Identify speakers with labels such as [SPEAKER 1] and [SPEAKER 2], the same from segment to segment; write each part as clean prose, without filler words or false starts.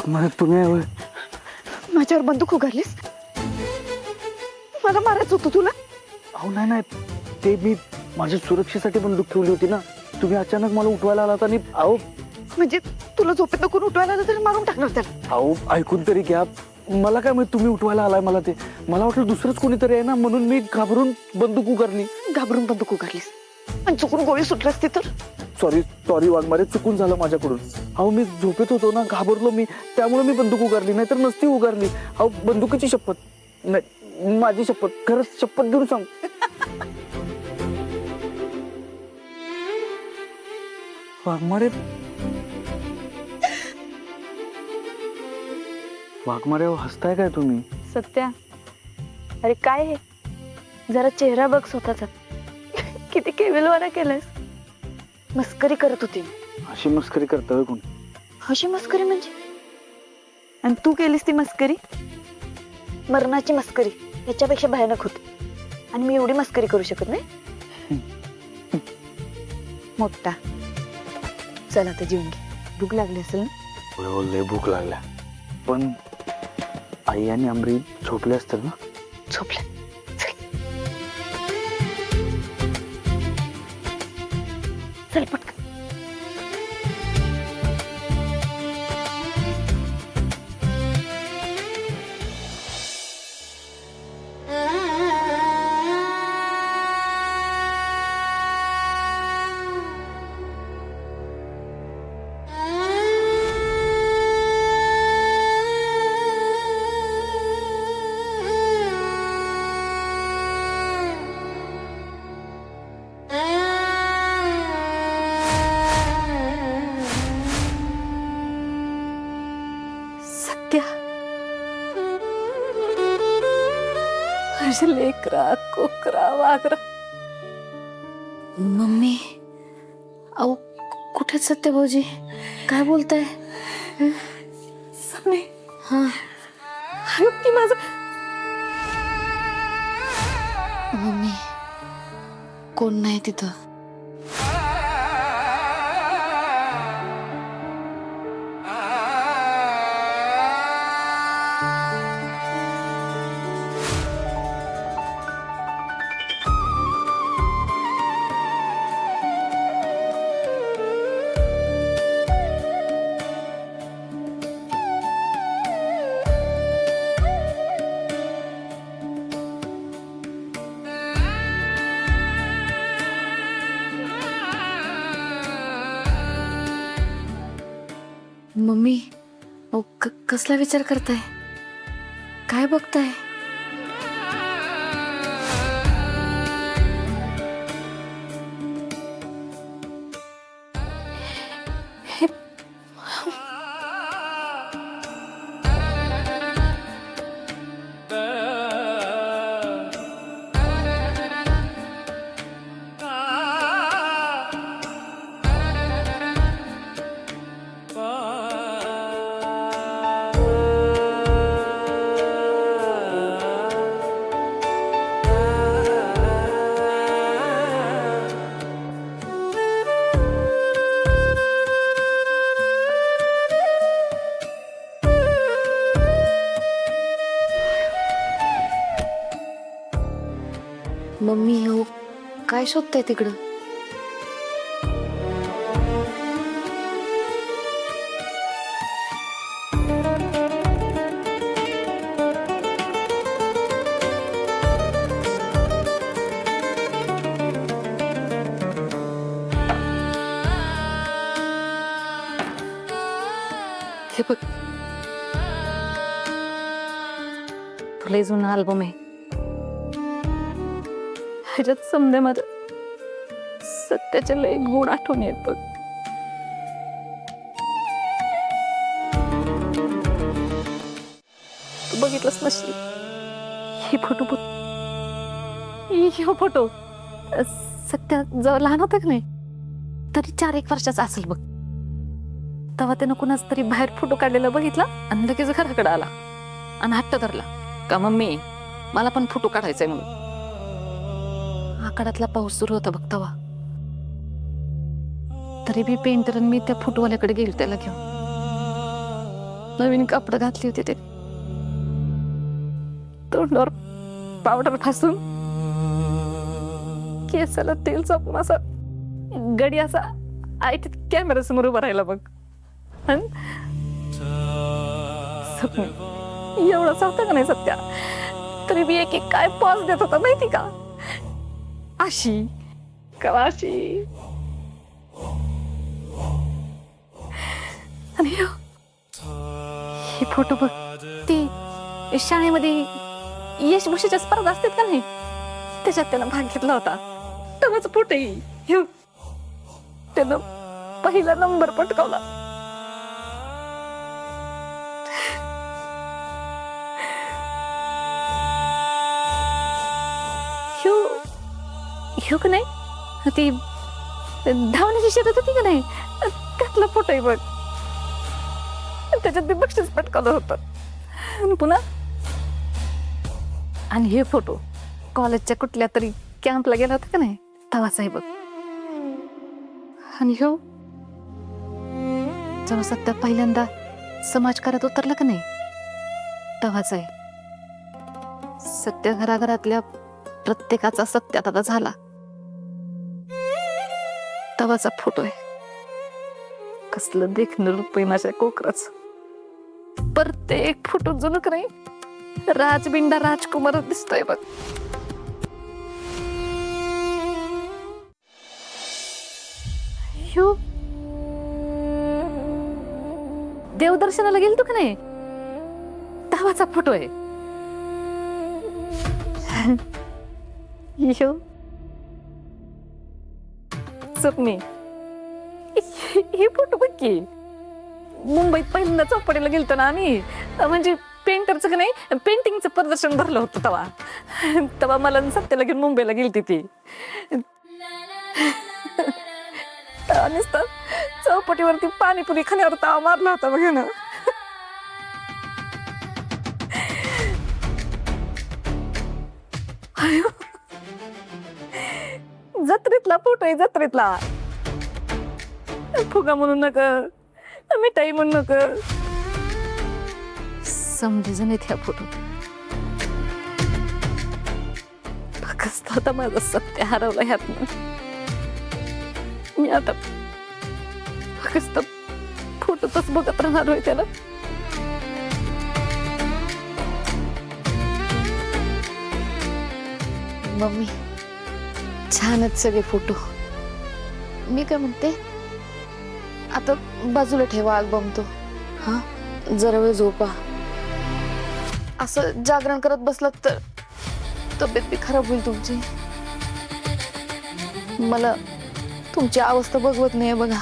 [SPEAKER 1] मला तुम्ही आहे होय.
[SPEAKER 2] माझ्यावर बंदूक उगारलीस? मला मारायचं होतं तुला?
[SPEAKER 1] अहो नाही नाही, ते मी माझ्या सुरक्षेसाठी बंदूक ठेवली होती ना. तुम्ही अचानक मला उठवायला आलात आणि अहो
[SPEAKER 2] म्हणजे तुला झोपेत नको उठवायला आलं तरी मारून टाकणार त्याला.
[SPEAKER 1] अहो ऐकून तरी घ्या. मला काय माहित तुम्ही उठवायला आलाय. मला वाटलं दुसरंच कोणीतरी आहे ना, म्हणून मी घाबरून बंदूक उगारली.
[SPEAKER 2] घाबरून बंदूक उगारलीस आणि चुकून गोळी सुटली असती तर?
[SPEAKER 1] सॉरी वाघमारे, चुकून झालं माझ्याकडून. अहो मी झोपेत होतो ना, घाबरलो मी, त्यामुळे मी बंदूक उगारली, नाहीतर नसती उगारली. अहो बंदुकीची शपथ, नाही माझी शपथ, खरंच शपथ घेऊन सांग. वाघमारे हसताय काय तुम्ही?
[SPEAKER 2] सत्या, अरे काय हे, जरा चेहरा बघ स्वतःचा. किती केविलवाना केलायस. मस्करी करत होती.
[SPEAKER 1] अशी मस्करी करता कोण?
[SPEAKER 2] अशी मस्करी म्हणजे? आणि तू केलीस ती मस्करी, मरणाची मस्करी, याच्यापेक्षा भयानक होती. आणि मी एवढी मस्करी करू शकत नाही. मोठा चला आता जेवून घे, भूक लागली असेल ना?
[SPEAKER 1] लय भूक लागल्या. पण आई आणि अमरी झोपले असतील ना?
[SPEAKER 2] झोपले. चल पटकन. सत्या, माझे लेकरा कोकरा वागरा. मम्मी, अहो कुठे सत्य भाऊजी, काय बोलताय? समी, हा की माझं. मम्मी, कोण नाही तिथं. मम्मी, अहो कसला विचार करताय? काय बघताय? मम्मी, हो काय शोधताय तिकडं? हे बघ, तुला जुना अल्बम आहे. ह्याच्यात समजे माझ्या सत्याच्या लय गुण आठवण येत बघ. तू बघितलंच नसली ही फोटो बघ. ही फोटो सत्या जवळ लहान होता की नाही, तरी 4-1 वर्षाचा असेल बघ. तेव्हा त्यानं कुणाच तरी बाहेर फोटो काढलेला बघितला आणि लगेच घराकडे आला आणि हट्ट धरला का मम्मी मला पण फोटो काढायचाय म्हणून. आकाडातला पाऊस सुरू होता बघ तेव्हा. तरी बी पेंटर मी त्या फोटोवाल्याकडे गेलो त्याला घेऊन. नवीन कपडे घातली होती ते तोंडावर पावडर फासून केसाला तेल चापून असा गडी असा आयटीत कॅमेरा समोर उभा राहिला बघ. अन सपनी एवढंच होतं का नाही सत्या, तरी मी एक एक काय पॉज देत होता माहिती का, अशी का अशी. आणि हे फोटो बघ, ते शाळेमध्ये यशभूषेच्या स्पर्धा असतात का नाही, त्याच्यात त्यानं भाग घेतला होता. तेव्हाच फोटो येईल, त्यानं पहिला नंबर पटकावला. ह्यो का नाही ती धावण्याची शर्यत होती का नाही, त्यातला फोटो आहे बघ. त्याच्यात ते बक्षीस पटकावलं होतं. पुन्हा आणि हे फोटो कॉलेजच्या कुठल्या तरी कॅम्पला गेला होता का नाही, तवाच आहे बघ. आणि ह्यो जेव्हा सत्या पहिल्यांदा समाजकार्यात उतरला का नाही, तवाच आहे. सत्य घराघरातल्या प्रत्येकाचा सत्यात झाला, तवाचा फोटो आहे. कसलं देखणं रूप आहे माझ्या कोकराच. प्रत्येक फोटो जणू का नाही राजबिंडा राजकुमार दिसतोय बघ. ह्यो देवदर्शनाला गेलतो का नाही, तवाचा फोटो आहे. ह्यो स्वप्नी हे फोटो बघ की, मुंबईत पहिल्यांदा चौपाटीला गेलतो ना आम्ही, म्हणजे पेंटरचं का नाही पेंटिंगचं प्रदर्शन भरलं होतं तेव्हा मला सत्याला घेऊन मुंबईला गेलती ती. नुसतं चौपाटीवरती पाणीपुरी खाण्यावर ताव मारला होता बघ ना. जत्रेतला फोटो आहे, जत्रेतला. फुगा म्हणून नका, मिठाई म्हणून नका, समजून येत ह्या फोटो. फक्त आता माझं सत्य हरवलं ह्यातनं. मी आता फक्त फोटोच बघत राहणार होय त्याला.
[SPEAKER 3] मम्मी छानच सगळे फोटो. मी काय म्हणते, आता बाजूला ठेवा अल्बम तो. हा जरा वेळ झोपा. असं जागरण करत बसलात तर तब्येत बी खराब होईल तुमची. मला तुमची अवस्था बघवत नाही बघा.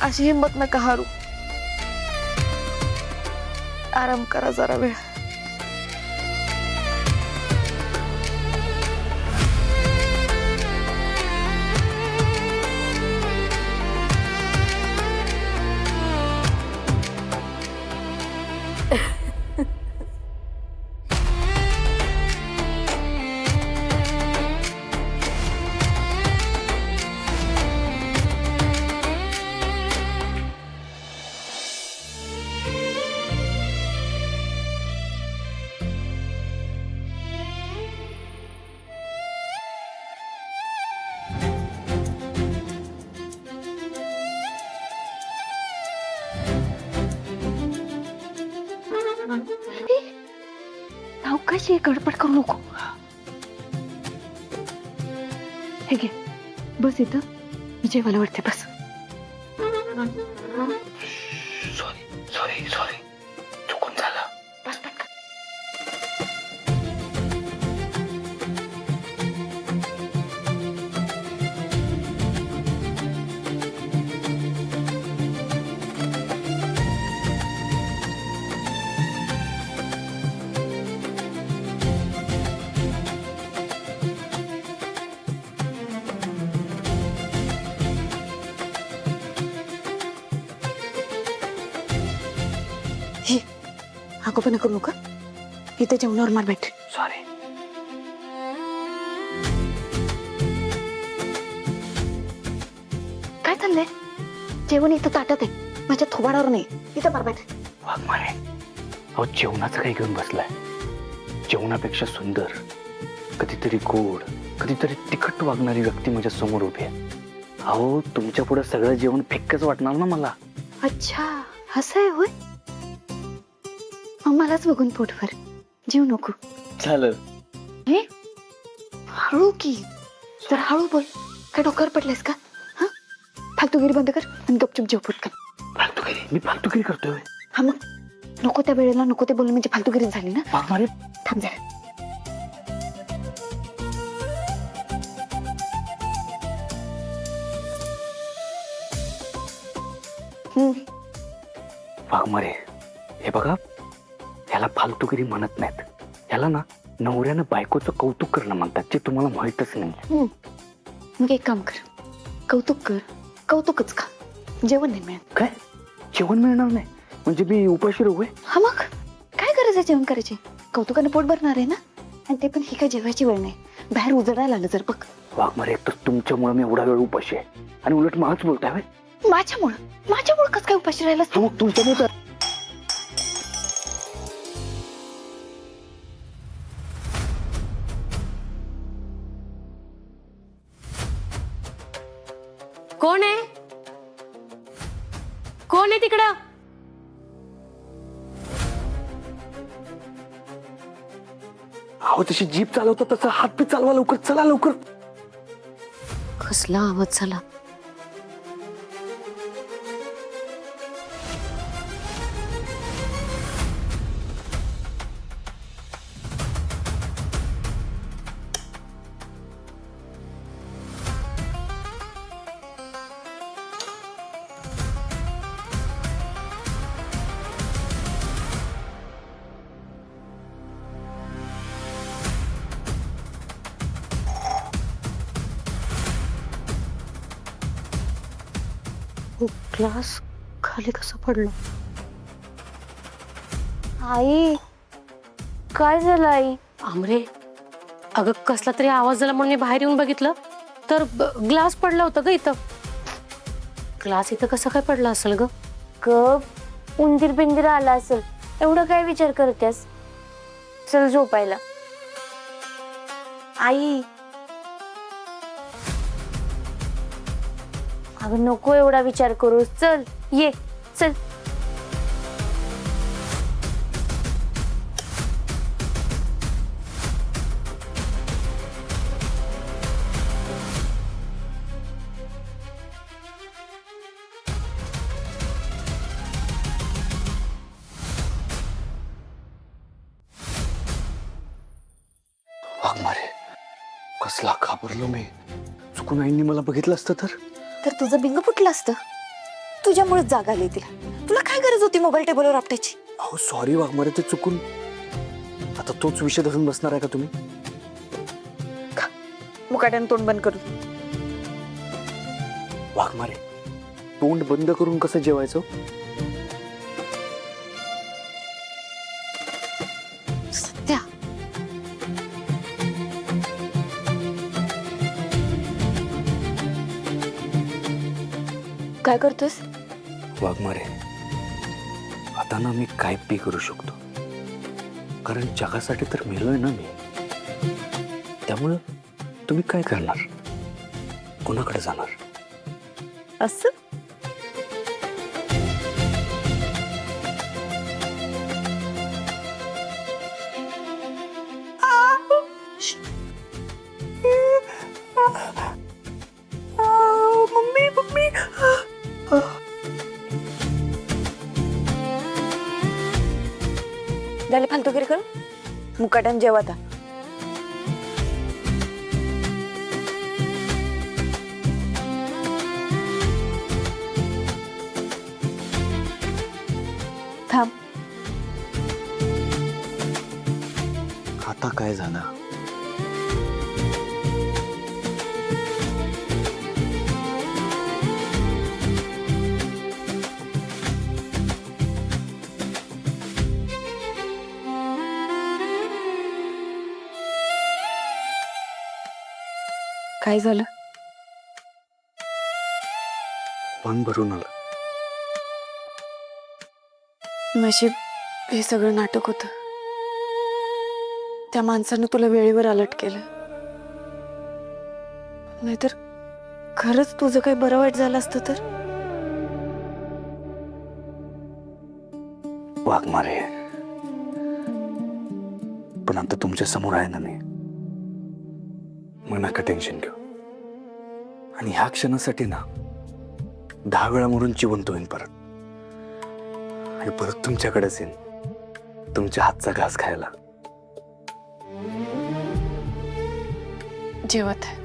[SPEAKER 3] अशी हिंमत नका हारू. आराम करा जरा वेळ.
[SPEAKER 2] कशी गडबड करू नको. हे घे, बस इथं, मी जेवायला वाटते बस.
[SPEAKER 1] सॉरी चुकून झालं.
[SPEAKER 2] बस पटकन.
[SPEAKER 3] आगोपणा करू नका. इथे जेवणावर मार भेट.
[SPEAKER 1] सॉरी.
[SPEAKER 2] काय चाललंय?
[SPEAKER 3] जेवण इथं ताटात आहे, माझ्या थोबाडावर नाही. इथं बरबाद.
[SPEAKER 1] वाघमारे, अहो जेवणाचं काय घेऊन बसलाय? जेवणापेक्षा सुंदर, कधीतरी गोड, कधीतरी तिखट वागणारी व्यक्ती माझ्या समोर उभी आहे. अहो तुमच्या पुढे सगळं जेवण फिक्कच वाटणार ना मला.
[SPEAKER 3] अच्छा, असं आहे होय. मग मलाच बघून पोटभर जीव नको.
[SPEAKER 1] चालेल.
[SPEAKER 3] हे हळू की, जर हळू बोल. काय डोक्यावर पडलेस का? हा, फालतूगिरी बंद कर आणि गपचूप जेव पटकन.
[SPEAKER 1] फालतूगिरी? मी फालतूगिरी करतोय?
[SPEAKER 3] हा मग नको त्या वेळेला नको ते बोलणं म्हणजे फालतूगिरी झाली ना.
[SPEAKER 1] वाघमारे,
[SPEAKER 3] थांब जरा.
[SPEAKER 1] वाघमारे, हे बघा, ह्याला फालतूगिरी म्हणत नाहीत. ह्याला ना नवऱ्यानं बायकोचं कौतुक करणं म्हणतात, जे तुम्हाला माहितच नाही.
[SPEAKER 3] मग एक काम कर, कौतुक कर. कौतुकच का, जेवण नाही मिळत.
[SPEAKER 1] काय जेवण मिळणार नाही म्हणजे मी उपाशी राहू?
[SPEAKER 3] हा मग काय गरज आहे जेवण करायची? कौतुकाने पोट भरणार आहे ना. आणि ते पण ही काय जेवायची वेळ नाही, बाहेर उजडायला आलं जर बघ.
[SPEAKER 1] वाघमारे, एक तर तुमच्यामुळे मी एवढा वेळ उपाशी आहे आणि उलट माच बोलताय व्हय?
[SPEAKER 3] माझ्यामुळं कसं काय उपाशी राहिलास तू?
[SPEAKER 1] मग तुमच्यामुळे तर.
[SPEAKER 2] कोण आहे? कोण आहे तिकडं?
[SPEAKER 1] अहो तशी जीप चालवता तसा हात बी चालवा लवकर, चला लवकर.
[SPEAKER 2] कसला आवाज झाला? ग्लास खाली कसा पडला?
[SPEAKER 3] आई, काय झालं आई?
[SPEAKER 2] आमरे, अगं कसला तरी आवाज झाला म्हणून मी बाहेर येऊन बघितलं तर ग्लास पडला होता ग इथं. ग्लास इथं कसा काय पडला असेल ग?
[SPEAKER 3] कप उंदीर बिंदीर आला असेल, एवढं काय विचार करतेस? चल झोपायला. आई, अगं नको एवढा विचार करूस. चल ये, चल.
[SPEAKER 1] वाघमारे, कसला घाबरलो मी. चुकून आईंनी मला बघितलं असतं तर
[SPEAKER 3] तुझं बिंग फुटलं असतं. तुझ्यामुळेच जाग आली तिला. तुला काय गरज होती मोबाईल टेबलवर आपटायची?
[SPEAKER 1] अहो सॉरी वाघमारे, ते चुकून. आता तोच विषय धरून बसणार आहे का तुम्ही?
[SPEAKER 3] मुकाट्यानं तोंड बंद करून.
[SPEAKER 1] वाघमारे, तोंड बंद करून कसं जेवायचं?
[SPEAKER 3] सत्या, काय करतोस?
[SPEAKER 1] वाघमारे, आता ना मी काय बी करू शकतो, कारण जगासाठी तर मेलोय ना मी. त्यामुळं तुम्ही काय करणार? कोणाकडे जाणार?
[SPEAKER 3] असं
[SPEAKER 1] मम्मी मम्मी.
[SPEAKER 3] झाले फालतूगिरी कर. मुकाट्यानं जेव आता. थांब.
[SPEAKER 1] आता काय झालं?
[SPEAKER 3] काय झालं?
[SPEAKER 1] मन भरून आलं.
[SPEAKER 3] नशीब हे सगळं नाटक होतं. त्या माणसानं तुला वेळेवर अलर्ट केलं, नाहीतर खरंच तुझं काही बरं वाईट झालं असतं तर.
[SPEAKER 1] वाघमारे, पण आता तुमच्या समोर आहे ना मी, मग नका टेन्शन घेऊ. आणि ह्या क्षणासाठी ना 10 वेळा मरून जिवंत होईन परत, आणि परत तुमच्याकडेच येईन तुमच्या हातचा घास खायला.
[SPEAKER 3] जेवत आहे.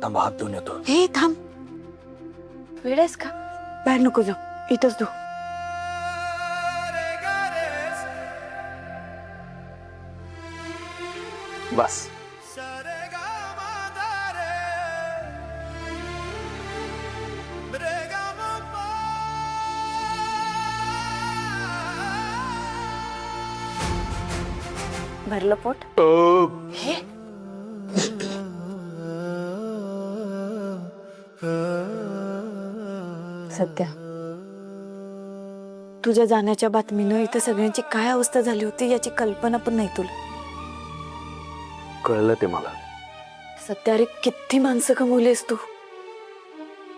[SPEAKER 1] थांबा, हात धुवून येतो.
[SPEAKER 3] हे थांब, वेळ आहेस का? बाहेर नको जाऊ, इथंच धू.
[SPEAKER 1] बस.
[SPEAKER 3] भरलं पोट? हे सध्या तुझ्या जाण्याच्या बातमीनं इथं सगळ्यांची काय अवस्था झाली होती याची कल्पना पण नाही तुला.
[SPEAKER 1] कळलं ते मला.
[SPEAKER 3] सध्या रे, किती माणसं कमवलीस तू.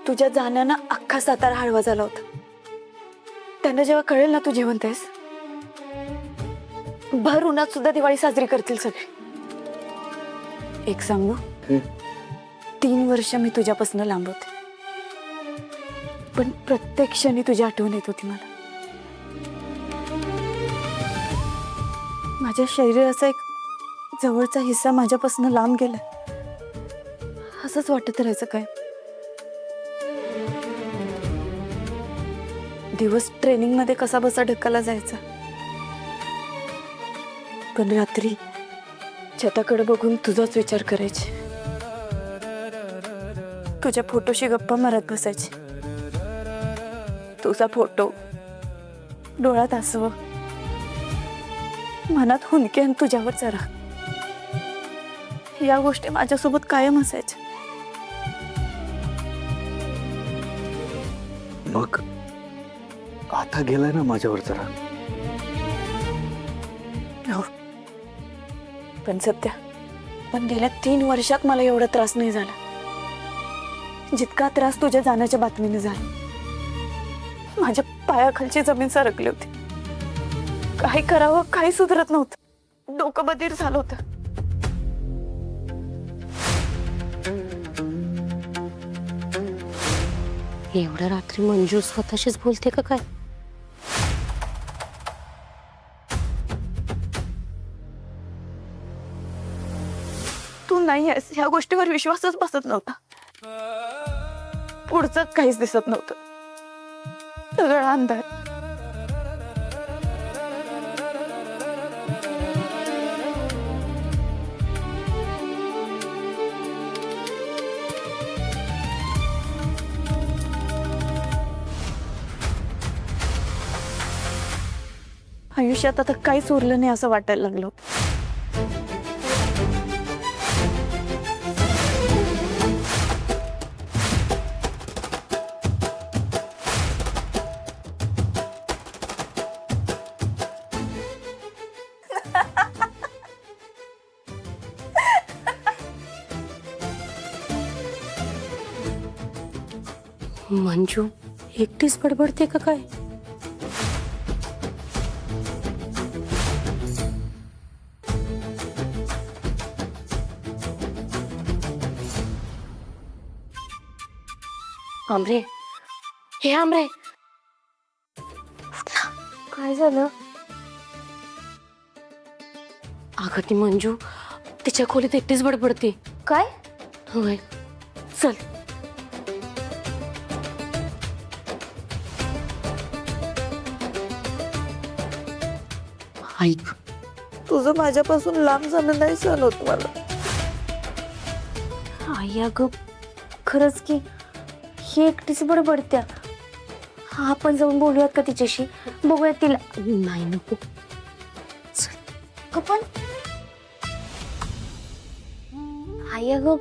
[SPEAKER 3] तुझ्या जाण्यानं अख्खा सातारा हळवा झाला होता. त्यांना जेव्हा कळेल ना तू जिवंत आहेस, भर उन्हात सुद्धा दिवाळी साजरी करतील सगळे. एक सांगू, 3 वर्ष मी तुझ्यापासून लांब होते, पण प्रत्येक क्षणी तुझी आठवण येत होती मला. माझ्या शरीराचा एक जवळचा हिस्सा माझ्यापासून लांब गेला, असंच वाटत राहायचं काय. दिवस ट्रेनिंग मध्ये कसा बसा ढकलला जायचा, पण रात्री छताकडे बघून तुझाच विचार करायचे. तुझ्या फोटोशी गप्पा मारत बसायची. तुझा फोटो, डोळ्यात आसव, मनात हुंदके आणि तुझ्यावर जरा, या गोष्टी माझ्यासोबत कायम असायच्या.
[SPEAKER 1] मग आता गेलाय ना माझ्यावर जरा.
[SPEAKER 3] हो, पण सध्या गेल्या 3 वर्षात मला एवढा त्रास नाही झाला जितका त्रास तुझ्या जाण्याच्या बातमीने झाला. माझ्या पायाखालची जमीन सरकली होती. काही करावं काही सुधरत नव्हतं. डोकं बधीर झालं होतं.
[SPEAKER 2] एवढ्या रात्री मंजू स्वतःशीच बोलते का काय?
[SPEAKER 3] तू नाही आहेस ह्या गोष्टीवर विश्वासच बसत नव्हता. पुढचं काहीच दिसत नव्हतं. सगळा अंधार. आयुष्यात आता काहीच उरलं नाही असं वाटायला लागलं.
[SPEAKER 2] मंजू एकटीच बडबडते का काय? आमरे, हे आमरे, काय झालं? अगं ती मंजू तिच्या खोलीत एकटीच बडबडते. काय? होय, चल. ऐक,
[SPEAKER 3] तुझं माझ्यापासून लांब जाणं नाही सहन होत मला.
[SPEAKER 2] आई अगं खरंच की ही एकटीच बडबडत्या. आपण जाऊन बोलूयात का तिच्याशी? बघूयात तिला. नाही नको, पण आई अगं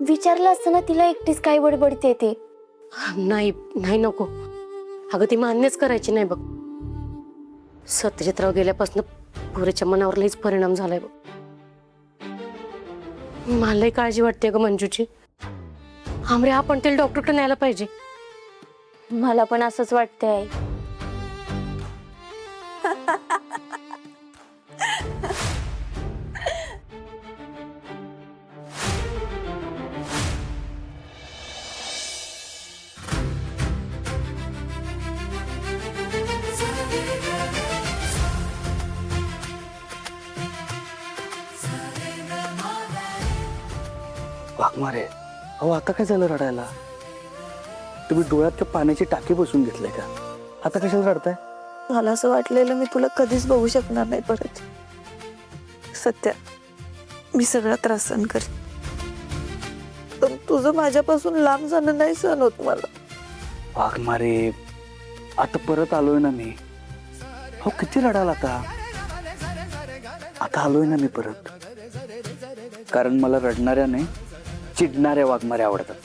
[SPEAKER 2] विचारलं असतं ना तिला एकटीच काय बडबडते ते. नाही नाही नको अगं, ती मान्यच करायची नाही बघ. सत्यजितराव गेल्यापासून पुरेच्या मनावर लईच परिणाम झालाय बघ. मलाही काळजी वाटते ग मंजूची. आमरे, आपण तिला डॉक्टरकडे न्यायला पाहिजे. मला पण असंच वाटतंय.
[SPEAKER 1] वाघमारे, अहो आता काय झालं रडायला? तुम्ही डोळ्यात पाण्याची टाकी बसून घेतलंय का? आता कशाला रडताय?
[SPEAKER 3] मला असं वाटलेलं मी तुला कधीच बघू शकणार नाही परत. सत्या, मी सगळा त्रास सहन करेन, पण तुझं माझ्यापासून लांब जाणं नाही सहन होत मला.
[SPEAKER 1] वाघमारे, आता परत आलोय ना मी. हो किती रडाल आता? आता आलोय ना मी परत. कारण मला रडणाऱ्या नाही, चिडणाऱ्या वाघमारे आवडतात.